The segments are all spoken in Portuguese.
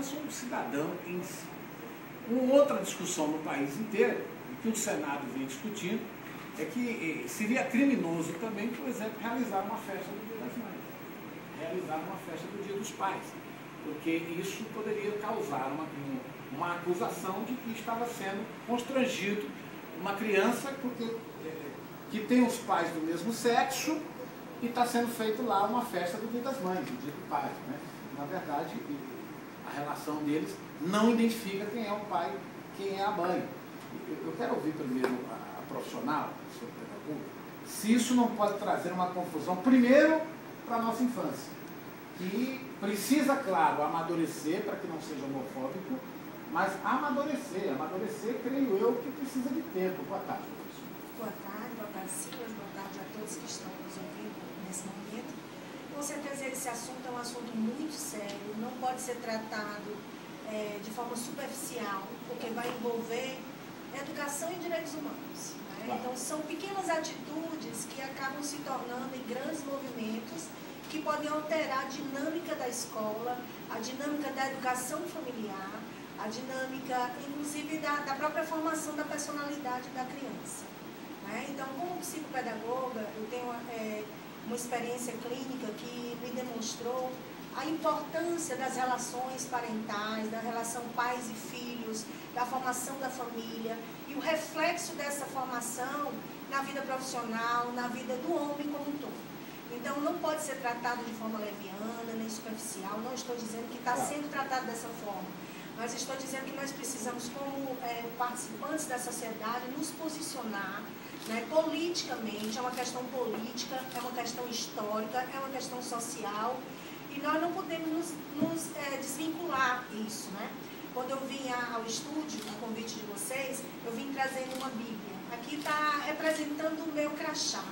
criança ou o cidadão em si. Uma outra discussão no país inteiro, e que o Senado vem discutindo, é que seria criminoso também, por exemplo, realizar uma festa do Dia das Mães, realizar uma festa do Dia dos Pais, porque isso poderia causar uma acusação de que estava sendo constrangido uma criança que tem os pais do mesmo sexo e está sendo feito lá uma festa do Dia das Mães, do Dia do Pai, né? Na verdade, a relação deles não identifica quem é o pai, quem é a mãe. Eu quero ouvir primeiro a profissional, a professora pedagoga, se isso não pode trazer uma confusão, primeiro, para a nossa infância, que precisa, claro, amadurecer para que não seja homofóbico, mas amadurecer, creio eu, que precisa de tempo. Boa tarde, professor. Boa tarde, Silas, boa tarde a todos que estão nos ouvindo nesse momento. Com certeza esse assunto é um assunto muito sério, não pode ser tratado de forma superficial, porque vai envolver educação e direitos humanos. Né? Claro. Então são pequenas atitudes que acabam se tornando em grandes movimentos que podem alterar a dinâmica da escola, a dinâmica da educação familiar, a dinâmica, inclusive, da própria formação da personalidade da criança. Né? Então, como psicopedagoga, eu tenho uma experiência clínica que me demonstrou a importância das relações parentais, da relação pais e filhos, da formação da família e o reflexo dessa formação na vida profissional, na vida do homem como um todo. Então, não pode ser tratado de forma leviana, nem superficial. Não estou dizendo que está sendo tratado dessa forma, mas estou dizendo que nós precisamos, como participantes da sociedade, nos posicionar, né, politicamente. É uma questão política, é uma questão histórica, é uma questão social, e nós não podemos nos desvincular disso. Né? Quando eu vim ao estúdio, a convite de vocês, eu vim trazendo uma Bíblia. Aqui está representando o meu crachá.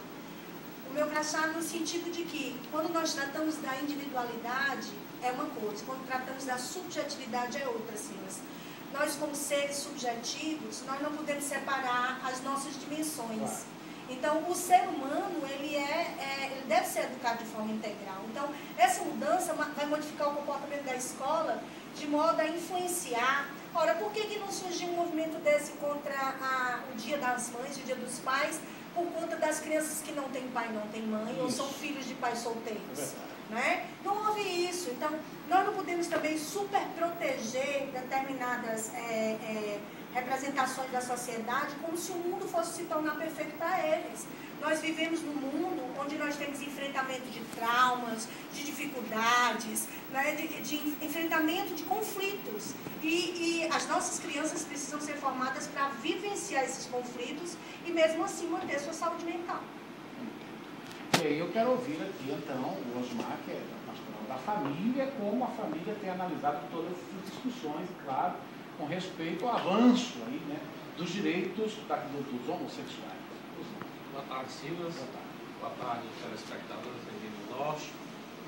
O meu crachá no sentido de que, quando nós tratamos da individualidade, é uma coisa, quando tratamos da subjetividade, é outra, Silas. Nós, como seres subjetivos, nós não podemos separar as nossas dimensões. Claro. Então, o ser humano, ele deve ser educado de forma integral. Então, essa mudança vai modificar o comportamento da escola de modo a influenciar. Ora, por que não surgiu um movimento desse contra o Dia das Mães, o Dia dos Pais, por conta das crianças que não têm pai, não têm mãe, ou são filhos de pais solteiros? Né? Não houve isso. Então, nós não podemos também super proteger determinadas representações da sociedade como se o mundo fosse se tornar perfeito para eles. Nós vivemos num mundo onde nós temos enfrentamento de traumas, de dificuldades, né? de enfrentamento de conflitos. E as nossas crianças precisam ser formadas para vivenciar esses conflitos e mesmo assim manter sua saúde mental. E aí eu quero ouvir aqui, então, o Osmar, que é a pastoral da família, como a família tem analisado todas essas discussões, claro, com respeito ao avanço aí, né, dos direitos dos homossexuais. Boa tarde, Silas. Boa tarde, telespectadores da Rede Norte.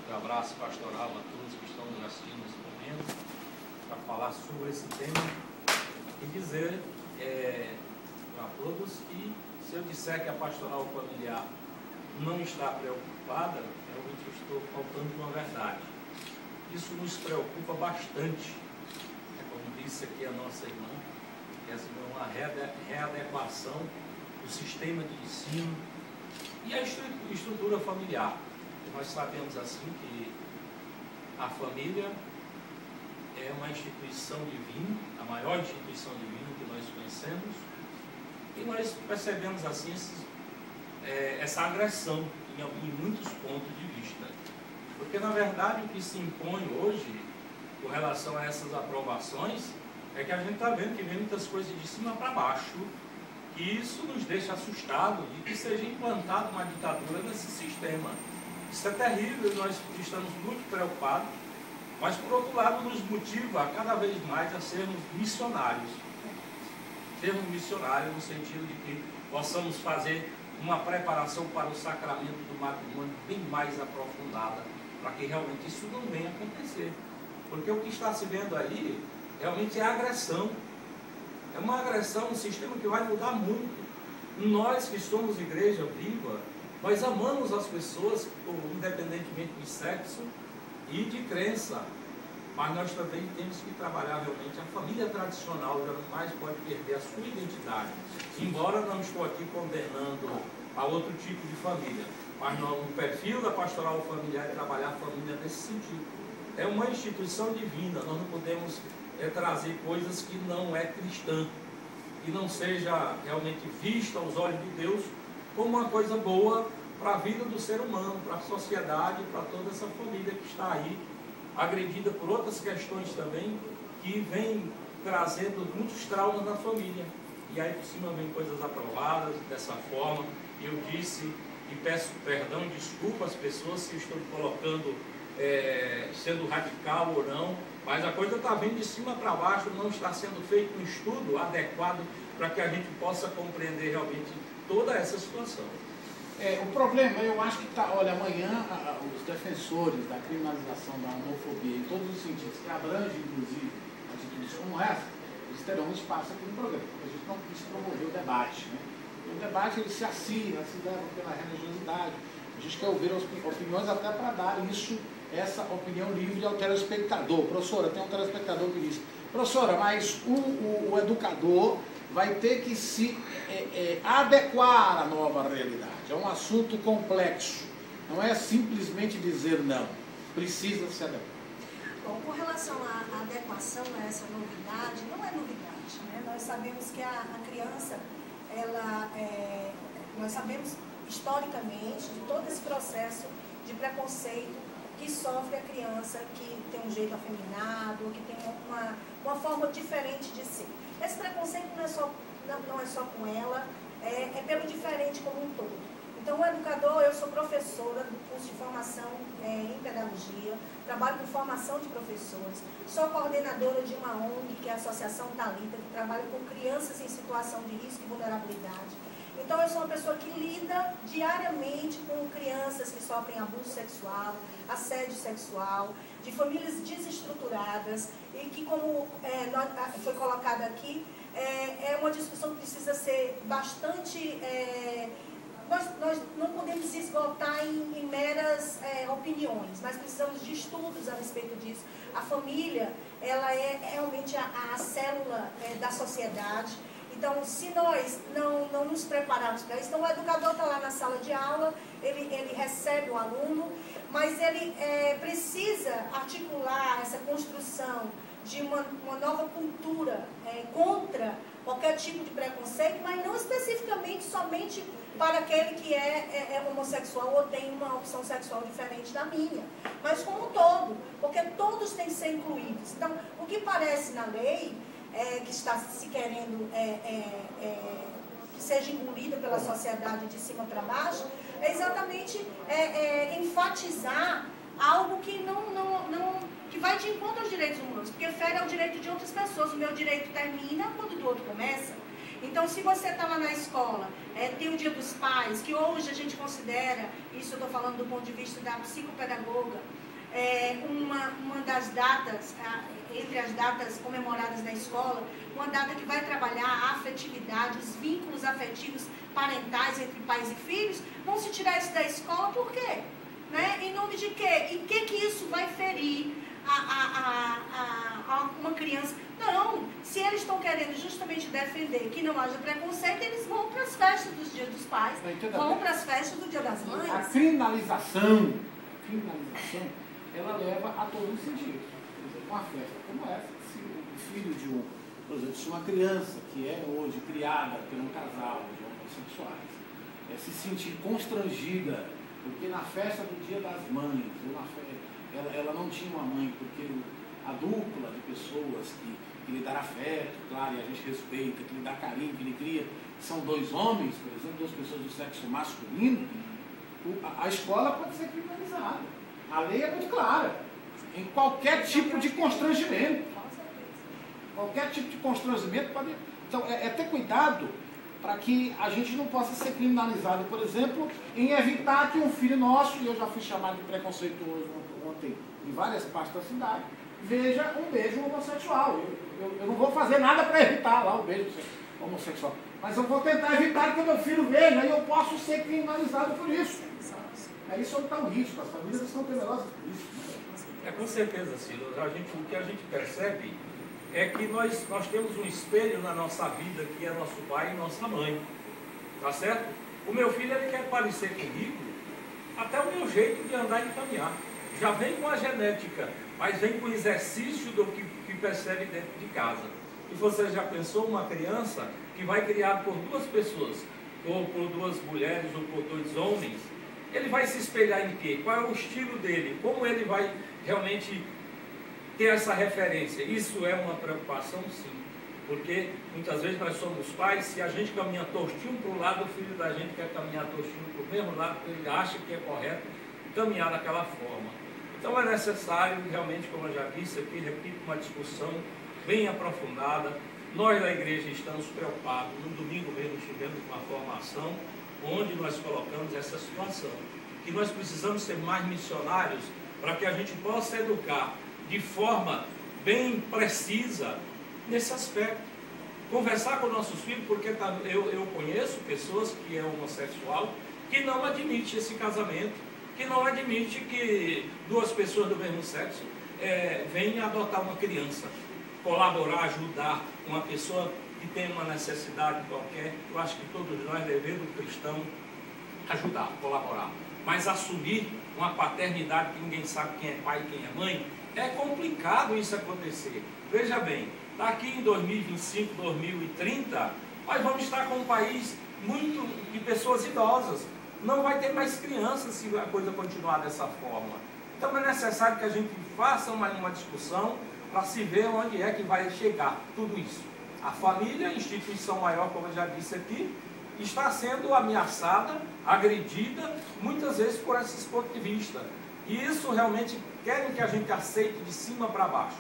Um abraço pastoral a todos que estão nos assistindo nesse momento, para falar sobre esse tema e dizer a todos que, se eu disser que a pastoral familiar não está preocupada, realmente eu estou faltando com a verdade. Isso nos preocupa bastante. Como disse aqui a nossa irmã, que é uma readequação do sistema de ensino e a estrutura familiar. E nós sabemos assim que a família é uma instituição divina, a maior instituição divina que nós conhecemos, e nós percebemos assim essa agressão em muitos pontos de vista. Porque, na verdade, o que se impõe hoje, com relação a essas aprovações, é que a gente está vendo que vem muitas coisas de cima para baixo, que isso nos deixa assustados de que seja implantada uma ditadura nesse sistema. Isso é terrível e nós estamos muito preocupados, mas, por outro lado, nos motiva cada vez mais a sermos missionários. Sermos missionários no sentido de que possamos fazer uma preparação para o sacramento do matrimônio bem mais aprofundada, para que realmente isso não venha a acontecer. Porque o que está se vendo aí, realmente é agressão. É uma agressão, um sistema que vai mudar muito. Nós que somos igreja viva, nós amamos as pessoas, independentemente de sexo e de crença. mas nós também temos que trabalhar realmente a família tradicional, jamais pode perder a sua identidade. Embora não estou aqui condenando a outro tipo de família, mas no perfil da pastoral familiar é trabalhar a família nesse sentido. É uma instituição divina, nós não podemos trazer coisas que não é cristã, que não seja realmente vista aos olhos de Deus como uma coisa boa para a vida do ser humano, para a sociedade, para toda essa família que está aí, agredida por outras questões também, que vem trazendo muitos traumas na família. E aí por cima vem coisas aprovadas dessa forma. Eu disse e peço perdão e desculpa às pessoas se estou colocando, sendo radical ou não, mas a coisa está vindo de cima para baixo, não está sendo feito um estudo adequado para que a gente possa compreender realmente toda essa situação. O problema, eu acho que olha, amanhã os defensores da criminalização da homofobia em todos os sentidos, que abrange inclusive atitudes como essa, eles terão um espaço aqui no programa, porque a gente não quis promover o debate, né? O debate ele se acirra, se leva pela religiosidade, a gente quer ouvir as opiniões até para dar essa opinião livre ao telespectador. Professora, tem um telespectador que diz, professora, mas o educador vai ter que se adequar à nova realidade. É um assunto complexo. Não é simplesmente dizer não. Precisa se adequar. Bom, com relação à adequação a essa novidade, não é novidade, né? Nós sabemos que a criança, nós sabemos historicamente de todo esse processo de preconceito que sofre a criança que tem um jeito afeminado, que tem uma forma diferente de ser. Esse preconceito não é só com ela, é pelo diferente como um todo. Então, o educador, eu sou professora do curso de formação em pedagogia, trabalho com formação de professores, sou coordenadora de uma ONG, que é a Associação Talita, que trabalha com crianças em situação de risco e vulnerabilidade. Então, eu sou uma pessoa que lida diariamente com crianças que sofrem abuso sexual, assédio sexual, de famílias desestruturadas e que, como foi colocado aqui, é uma discussão que precisa ser bastante... Nós não podemos esgotar em meras opiniões, mas precisamos de estudos a respeito disso. A família, ela é realmente a célula da sociedade. Então, se nós não nos prepararmos para isso, então o educador está lá na sala de aula, ele recebe o aluno, mas ele precisa articular essa construção de uma nova cultura contra qualquer tipo de preconceito, mas não especificamente somente para aquele que é homossexual ou tem uma opção sexual diferente da minha, mas como um todo, porque todos têm que ser incluídos. Então, o que parece na lei, que está se querendo que seja engolida pela sociedade de cima para baixo, é exatamente enfatizar algo que que vai de encontro aos direitos humanos, porque fere ao direito de outras pessoas. O meu direito termina quando o do outro começa. Então, se você está lá na escola, tem o Dia dos Pais, que hoje a gente considera, isso eu estou falando do ponto de vista da psicopedagoga, uma das datas, entre as datas comemoradas na escola, uma data que vai trabalhar a afetividade, os vínculos afetivos parentais entre pais e filhos. Vão se tirar isso da escola, por quê? Né? Em nome de quê? Em que isso vai ferir a uma criança? Não, se eles estão querendo justamente defender que não haja preconceito, eles vão para as festas dos Dias dos Pais, vão para as festas do Dia das Mães. A criminalização, ela leva a todos os sentidos. Uma festa como essa, se o filho por exemplo, se uma criança que é hoje criada por um casal de homossexuais se sentir constrangida, porque na festa do Dia das Mães, ela não tinha uma mãe, porque a dupla de pessoas que lhe dá afeto, claro, e a gente respeita, que lhe dá carinho, que lhe cria, são dois homens, por exemplo, duas pessoas do sexo masculino, a escola pode ser criminalizada. A lei é muito clara. Em qualquer tipo de constrangimento. Qualquer tipo de constrangimento pode... Então, ter cuidado para que a gente não possa ser criminalizado, por exemplo, em evitar que um filho nosso, e eu já fui chamado de preconceituoso ontem em várias partes da cidade, veja um beijo homossexual. Eu não vou fazer nada para evitar lá o beijo homossexual, mas eu vou tentar evitar que o meu filho veja, e eu posso ser criminalizado por isso. Aí isso está um risco, as famílias estão temerosas por isso. Com certeza, Silas. O que a gente percebe é que nós temos um espelho na nossa vida, que é nosso pai e nossa mãe. Tá certo? O meu filho, ele quer parecer comigo, até o meu jeito de andar e caminhar. Já vem com a genética, mas vem com o exercício do que percebe dentro de casa. E você já pensou uma criança que vai criar por duas pessoas, ou por duas mulheres, ou por dois homens, ele vai se espelhar em quê? Qual é o estilo dele? Como ele vai realmente ter essa referência? Isso é uma preocupação, sim. Porque muitas vezes nós somos pais, se a gente caminha tortinho para o lado, o filho da gente quer caminhar tortinho para o mesmo lado, porque ele acha que é correto caminhar daquela forma. Então é necessário, realmente, como eu já disse aqui, repito, uma discussão bem aprofundada. Nós da igreja estamos preocupados. No domingo mesmo tivemos uma formação onde nós colocamos essa situação, que nós precisamos ser mais missionários para que a gente possa educar de forma bem precisa nesse aspecto. Conversar com nossos filhos, porque eu conheço pessoas que é homossexual, que não admite esse casamento, que não admite que duas pessoas do mesmo sexo venham adotar uma criança, colaborar, ajudar uma pessoa que tem uma necessidade qualquer. Eu acho que todos nós devemos, cristão, ajudar, colaborar. Mas assumir uma paternidade que ninguém sabe quem é pai e quem é mãe, é complicado isso acontecer. Veja bem, daqui em 2025, 2030, nós vamos estar com um país muito de pessoas idosas. Não vai ter mais crianças se a coisa continuar dessa forma. Então é necessário que a gente faça uma discussão para se ver onde é que vai chegar tudo isso. A família, a instituição maior, como eu já disse aqui, está sendo ameaçada, agredida, muitas vezes por esses pontos de vista. E isso realmente querem que a gente aceite de cima para baixo.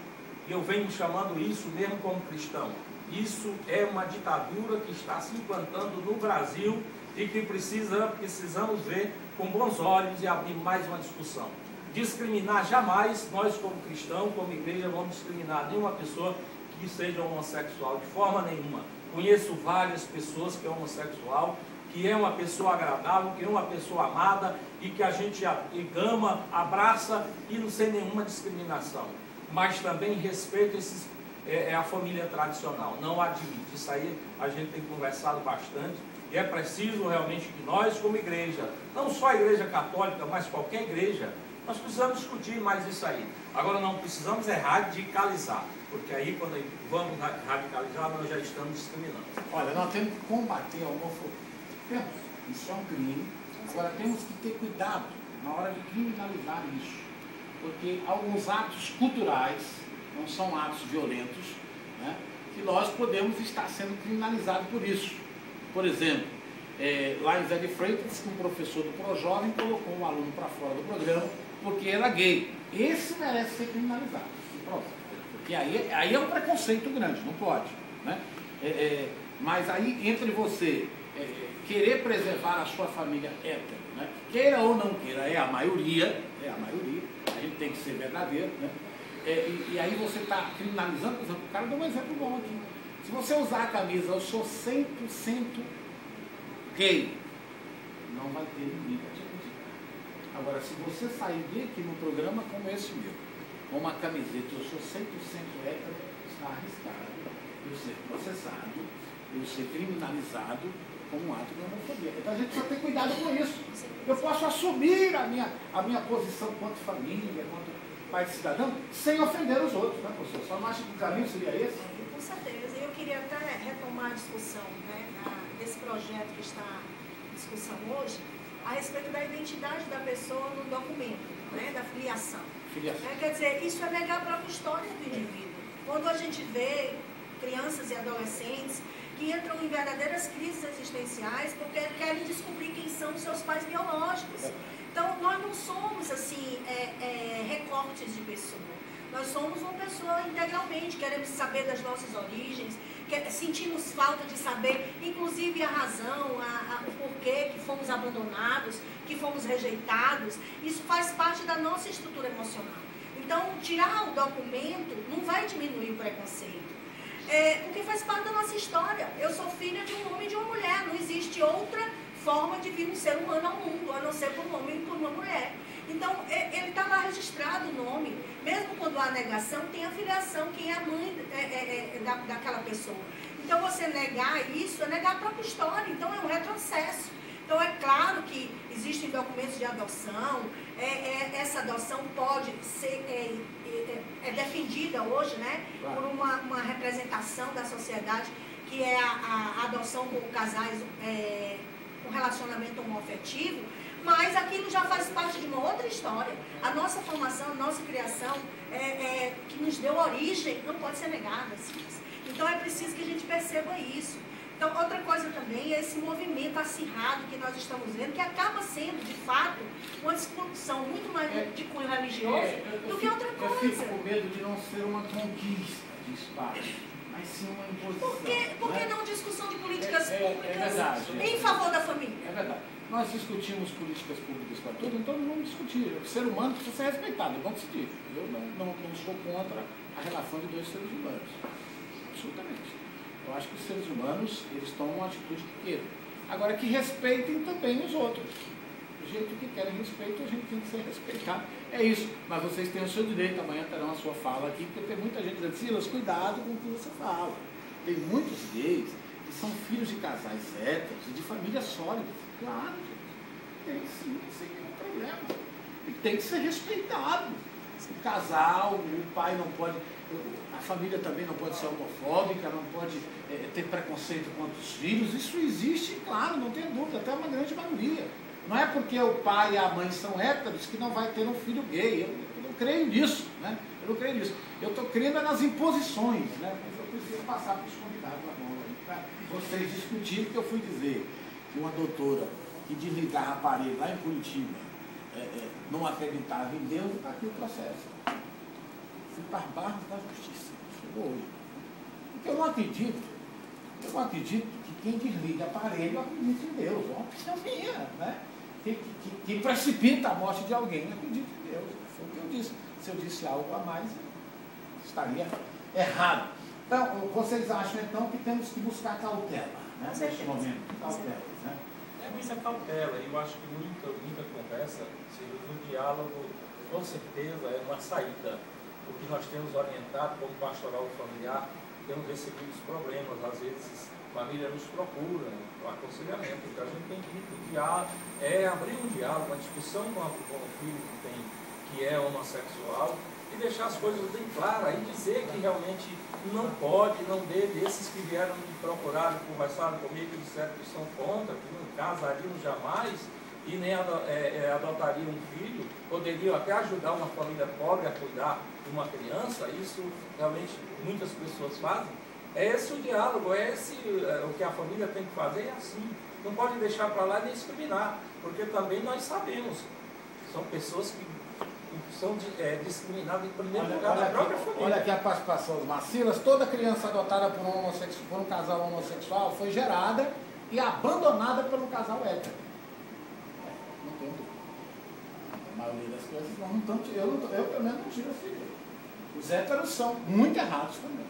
E eu venho chamando isso mesmo como cristão. Isso é uma ditadura que está se implantando no Brasil e que precisamos ver com bons olhos e abrir mais uma discussão. Discriminar jamais, nós como cristão, como igreja, vamos discriminar nenhuma pessoa que seja homossexual, de forma nenhuma. Conheço várias pessoas que é homossexual, que é uma pessoa agradável, que é uma pessoa amada e que a gente ama, abraça e não sem nenhuma discriminação. Mas também respeito a família tradicional, não admite. Isso aí a gente tem conversado bastante e é preciso realmente que nós como igreja, não só a igreja católica, mas qualquer igreja, nós precisamos discutir mais isso aí. Agora não precisamos radicalizar, porque aí quando vamos radicalizar nós já estamos discriminando. Olha, nós temos que combater a homofobia. Isso é um crime. Agora temos que ter cuidado na hora de criminalizar isso, porque alguns atos culturais não são atos violentos, né, que nós podemos estar sendo criminalizados por isso. Por exemplo, lá em Zé de Freitas, um professor do ProJovem colocou um aluno para fora do programa porque era gay. Esse merece ser criminalizado. Porque aí é um preconceito grande, não pode. Né? Mas aí, entre você querer preservar a sua família hétero, né? Queira ou não queira, é a maioria, a gente tem que ser verdadeiro, né? E aí você está criminalizando, por exemplo, o cara dá um exemplo bom aqui. Se você usar a camisa, eu sou 100% gay, não vai ter ninguém para te criticar. Agora, se você sair aqui no programa como esse meu, com uma camiseta, eu sou 100% hétero, está arriscado eu ser processado, eu ser criminalizado como um ato de homofobia. Então a gente precisa ter cuidado com isso. Eu posso assumir a minha posição quanto família, quanto pai de cidadão, sem ofender os outros, né, professor? Só não acha que o caminho seria esse? Com certeza. Eu queria até retomar a discussão, né, desse projeto que está em discussão hoje, a respeito da identidade da pessoa no documento, né, da filiação. Quer dizer, isso é negar a própria história do indivíduo. Quando a gente vê crianças e adolescentes que entram em verdadeiras crises existenciais porque querem descobrir quem são os seus pais biológicos. Então, nós não somos, assim, recortes de pessoa. Nós somos uma pessoa integralmente, queremos saber das nossas origens, sentimos falta de saber, inclusive, a razão, o porquê que fomos abandonados, que fomos rejeitados. Isso faz parte da nossa estrutura emocional. Então, tirar o documento não vai diminuir o preconceito. Porque faz parte da nossa história. Eu sou filha de um homem e de uma mulher, não existe outra forma de vir um ser humano ao mundo, a não ser por um homem e por uma mulher. Então, ele está lá registrado o nome, mesmo quando há negação, tem a filiação, quem é a mãe daquela pessoa. Então, você negar isso é negar a própria história, então é um retrocesso. Então, é claro que existem documentos de adoção, essa adoção pode ser defendida hoje, né, por uma representação da sociedade, que é a adoção por casais com relacionamento homoafetivo, mas aquilo já faz parte de uma outra história. A nossa formação, a nossa criação, que nos deu origem, não pode ser negada. Então é preciso que a gente perceba isso. Então, outra coisa também é esse movimento acirrado que nós estamos vendo, que acaba sendo, de fato, uma discussão muito mais de cunho religioso do que outra coisa. Eu fico com medo de não ser uma conquista de espaço, mas sim uma imposição. Por que não discussão de políticas públicas verdade, em favor da família? É verdade. Nós discutimos políticas públicas para tudo, então não vamos discutir. O ser humano precisa ser respeitado, é bom que se diga. Eu não sou contra a relação de dois seres humanos. Absolutamente. Eu acho que os seres humanos, eles tomam uma atitude que queiram. Agora, que respeitem também os outros. Do jeito que querem respeito, a gente tem que ser respeitado. É isso. Mas vocês têm o seu direito, amanhã terão a sua fala aqui, porque tem muita gente dizendo, Silas, cuidado com o que você fala. Tem muitos gays que são filhos de casais héteros e de famílias sólidas. Claro, gente. Tem sim, sem nenhum problema. E tem que ser respeitado. O casal, o pai não pode... A família também não pode ser homofóbica, não pode ter preconceito contra os filhos. Isso existe, claro, não tem dúvida, até uma grande maioria. Não é porque o pai e a mãe são héteros que não vai ter um filho gay. Eu não creio nisso, né? Eu não creio nisso. Eu estou crendo nas imposições, né? Mas eu preciso passar para os convidados agora, para vocês discutirem, porque eu fui dizer que uma doutora que desligava a parede lá em Curitiba não acreditava em Deus, está aqui o processo. Fui para as barras da justiça. Chegou hoje. Porque eu não acredito que quem desliga aparelho acredita em Deus. É uma opção minha, né? Quem precipita a morte de alguém acredita em Deus. Foi o que eu disse. Se eu disse algo a mais, estaria errado. Então, vocês acham então que temos que buscar cautela, né? Neste momento. Cautela, né? Muita cautela. Eu acho que muita conversa, o diálogo, com certeza, é uma saída. O que nós temos orientado como pastoral familiar, temos recebido os problemas, às vezes a família nos procura o aconselhamento. O que a gente tem que diálogo é abrir um diálogo, uma discussão com o filho que é homossexual e deixar as coisas bem claras e dizer que realmente não pode, não deve. Esses que vieram me procurar, conversaram comigo, disseram que são contra, que não casariam jamais e nem adotariam um filho, poderiam até ajudar uma família pobre a cuidar de uma criança. Isso realmente muitas pessoas fazem. É esse o diálogo, o que a família tem que fazer, é assim. Não pode deixar para lá nem discriminar, porque também nós sabemos, são pessoas que são discriminadas em primeiro lugar da própria família. Olha aqui a participação dos Macilas. Toda criança adotada por um casal homossexual foi gerada e abandonada por um casal hétero. Não tem dúvida. A maioria das coisas não estão. Eu pelo menos não tiro esse direito. Os héteros são muito errados também.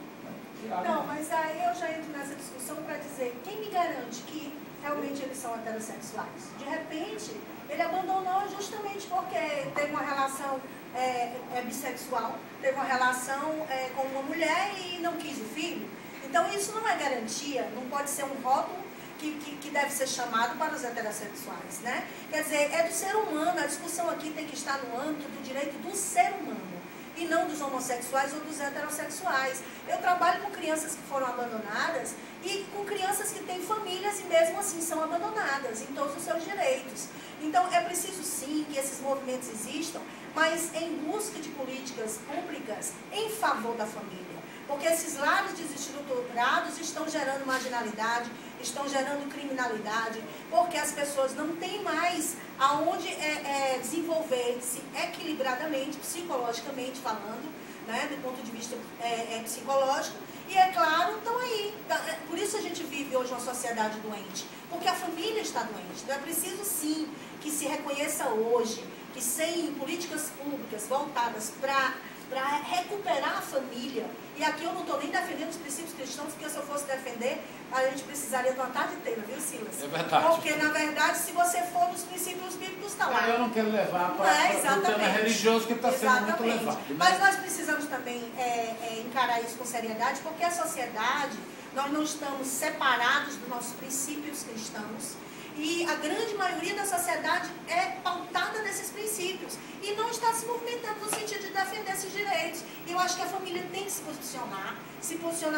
Não, mas aí eu já entro nessa discussão para dizer, quem me garante que realmente eles são heterossexuais? De repente, ele abandonou justamente porque teve uma relação bissexual, teve uma relação com uma mulher e não quis o filho. Então isso não é garantia, não pode ser um rótulo que deve ser chamado para os heterossexuais, né? Quer dizer, é do ser humano, a discussão aqui tem que estar no âmbito do direito do ser humano e não dos homossexuais ou dos heterossexuais. Eu trabalho com crianças que foram abandonadas e com crianças que têm famílias e mesmo assim são abandonadas em todos os seus direitos. Então é preciso sim que esses movimentos existam, mas em busca de políticas públicas em favor da família. Porque esses lares desestruturados estão gerando marginalidade, estão gerando criminalidade, porque as pessoas não têm mais aonde desenvolver-se equilibradamente, psicologicamente falando, né, do ponto de vista psicológico, e é claro, estão aí. Por isso a gente vive hoje uma sociedade doente, porque a família está doente. Então é preciso sim que se reconheça hoje que sem políticas públicas voltadas para para recuperar a família. E aqui eu não estou nem defendendo os princípios cristãos, porque se eu fosse defender, a gente precisaria de uma tarde inteira, viu, Silas? É verdade. Porque, na verdade, se você for nos princípios bíblicos, está lá. Eu não quero levar para o tema religioso, que está sendo muito levado. Né? Mas nós precisamos também encarar isso com seriedade, porque a sociedade, nós não estamos separados dos nossos princípios cristãos. E a grande maioria da sociedade é pautada nesses princípios e não está se movimentando no sentido de defender esses direitos. E eu acho que a família tem que se posicionar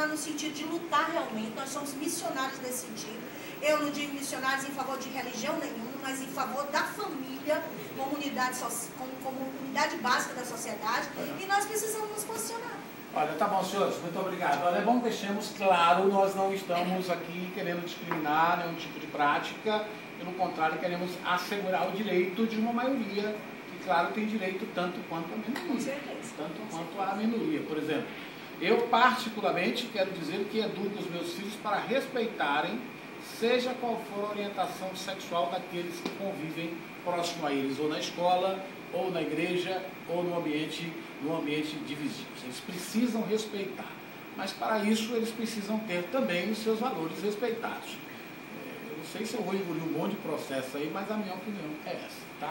no sentido de lutar realmente. Nós somos missionários nesse sentido. Eu não digo missionários em favor de religião nenhuma, mas em favor da família, como unidade básica da sociedade, e nós precisamos nos posicionar. Olha, tá bom, senhores, muito obrigado. Olha, é bom que deixemos claro, nós não estamos aqui querendo discriminar nenhum tipo de prática, pelo contrário, queremos assegurar o direito de uma maioria, que, claro, tem direito tanto quanto a minoria. Com certeza. Tanto quanto a minoria. Por exemplo, eu particularmente quero dizer que educo os meus filhos para respeitarem, seja qual for a orientação sexual daqueles que convivem próximo a eles, ou na escola, ou na igreja, ou no ambiente de vizinhos. Eles precisam respeitar, mas para isso eles precisam ter também os seus valores respeitados. Eu não sei se eu vou engolir um monte de processo aí, mas a minha opinião é essa, tá?